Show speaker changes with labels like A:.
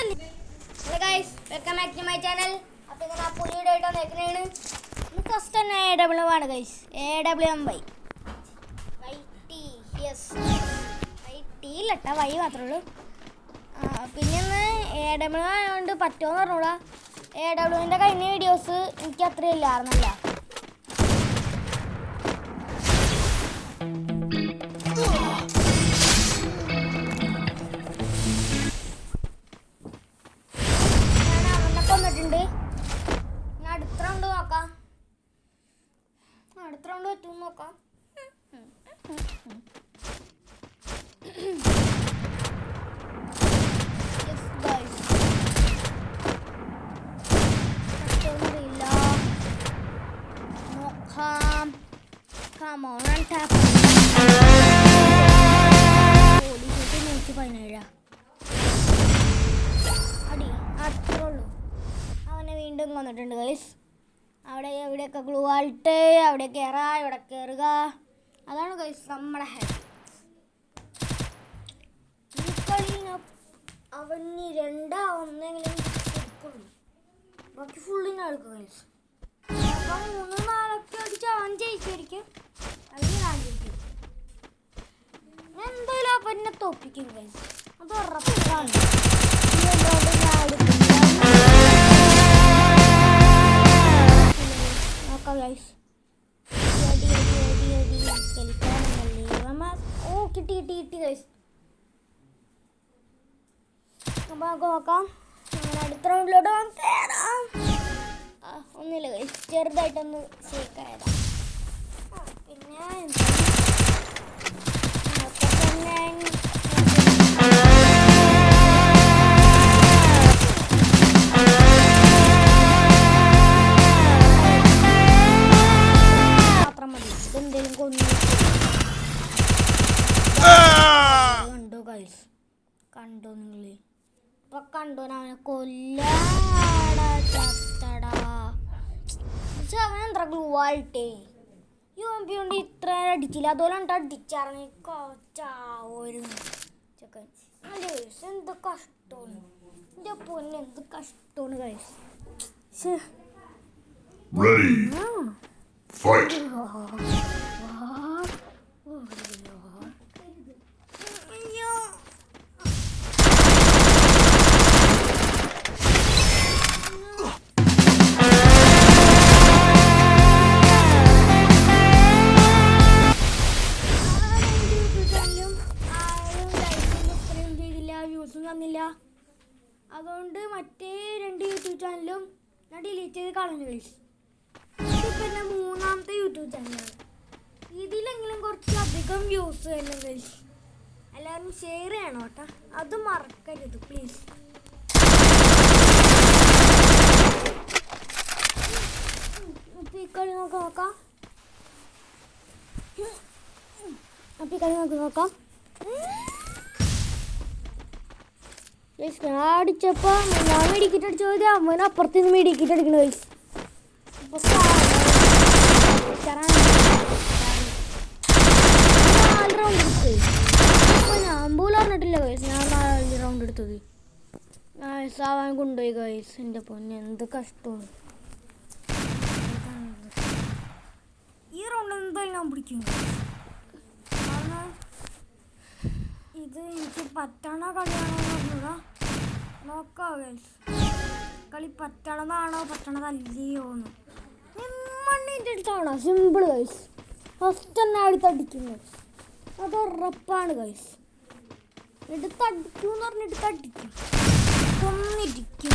A: Hello guys, welcome back to my channel. അപ്പോൾ ഞാൻ പുതിയ വീഡിയോ ആയിട്ട് വന്നിരിക്കുകയാണ്. ഇന്ന് ഫസ്റ്റ് തന്നെ AW ആണ് guys. AWMY. YT. Yes. YT ഇല്ലട്ടാ Y മാത്രമേ ഉള്ളൂ. പിന്നെ ഇന്ന് AW ആയതുകൊണ്ട് പറ്റുമോന്ന് പറഞ്ഞോളാം. AWൻ്റെ കഴിഞ്ഞ വീഡിയോസ് എനിക്ക് അത്രയും ഇല്ലായിരുന്നില്ല. അടുത്ത റൗണ്ട് പറ്റും നോക്കാം. നോക്കാം. Come on and tap. 117 അടി അത്രേ ഉള്ളൂ. അവനെ വീണ്ടും കൊന്നിട്ടുണ്ട് ഗൈസ്. അവിടെ എവിടെയൊക്കെ ഗ്ലൂ ആയിട്ട് അവിടെ കയറുക ഇവിടെ കയറുക, അതാണ് ഗൈസ് നമ്മുടെ ഹെഡ്. ഈ കളി അവന് രണ്ടാവുന്നെങ്കിലും എടുക്കുള്ളൂ, ബാക്കി ഫുള്ളിനെ എടുക്കും ഗൈസ്. അപ്പം 3-4 അടിച്ച് അവൻ ജയിച്ചിരിക്കും, അല്ലെങ്കിൽ ഞാൻ ജയിക്കും. എന്തായാലും അവനെ തോപ്പിക്കും ഗൈസ്, അത് ഉറപ്പാണ്. ഞാൻ എടുക്കും guys. കിട്ടി guys. നോക്കാം. അടുത്ത റൗണ്ടിലോട്ട് കയറാം. ഒന്നുമില്ല ഗൈസ്, ചെറുതായിട്ടൊന്ന് ഷേക്കായതാ. പിന്നെ കണ്ടോ നിങ്ങള്? ഇപ്പൊ കണ്ടോ അവനെ കൊല്ലാടാ ചത്തടാ. അവൻ എത്ര ഗ്ലൂ ആയിട്ടേ യോമ്പി കൊണ്ട് ഇത്ര അടിച്ചില്ല, അതുപോലെ അടിച്ചാർന്ന് കൊച്ചാവരുന്നു ചെക്കൻ. എന്ത് കഷ്ടമാണ് എൻ്റെ പൊന്ന്, എന്ത് കഷ്ടമാണ് കഴിച്ച്. തന്നില്ല, അതുകൊണ്ട് മറ്റേ 2 യൂട്യൂബ് ചാനലും ഞാൻ ഡിലീറ്റ് ചെയ്ത് കളഞ്ഞു ഗൈസ്. ഇതിപ്പോൾ എൻ്റെ 3ാമത്തെ യൂട്യൂബ് ചാനലാണ്. ഇതിലെങ്കിലും കുറച്ചധികം വ്യൂസ് തന്നെ ഗൈസ്. എല്ലാവരും ഷെയർ ചെയ്യണം കേട്ടോ, അത് മറക്കരുത് പ്ലീസ്. അപ്പോൾ ഈ കളി നോക്കാം. അടിച്ചപ്പോൾ ഞാൻ മെഡിക്കറ്റ് അടിച്ച പോയത് അവൻ അപ്പുറത്ത് നിന്ന് മെഡിക്കറ്റ് അടിക്കണ ഗൈസ്. അപ്പോൾ 4 റൗണ്ട് എടുത്ത് അപ്പോൾ ഞാൻ പോലും അറിഞ്ഞിട്ടില്ല ഗൈസ്. ഞാൻ 4 റൗണ്ട് എടുത്തത് ഗൈസ്. അവൻ കൊണ്ടുപോയി ഗൈസ്. എൻ്റെ പൊന്നെ എന്ത് കഷ്ടമാണ്. ഈ റൗണ്ട് എന്തായാലും ഞാൻ പിടിക്കും. കാരണം ഇത് എനിക്ക് പറ്റണ കളിയാണോ പറഞ്ഞാ നോക്കാം ഗൈസ്. കളി പറ്റണതാണോ പറ്റണതല്ലയോന്ന് മണ്ണിൻ്റെ അടുത്താണോ സിമ്പിൾ ഗൈസ്. ഫസ്റ്റ് തന്നെ അടുത്തടിക്കുന്നു, അത് ഉറപ്പാണ് ഗൈസ്. എടുത്തടിക്കും എന്ന് പറഞ്ഞിട്ട് അടിക്കും, കൊന്നിരിക്കും.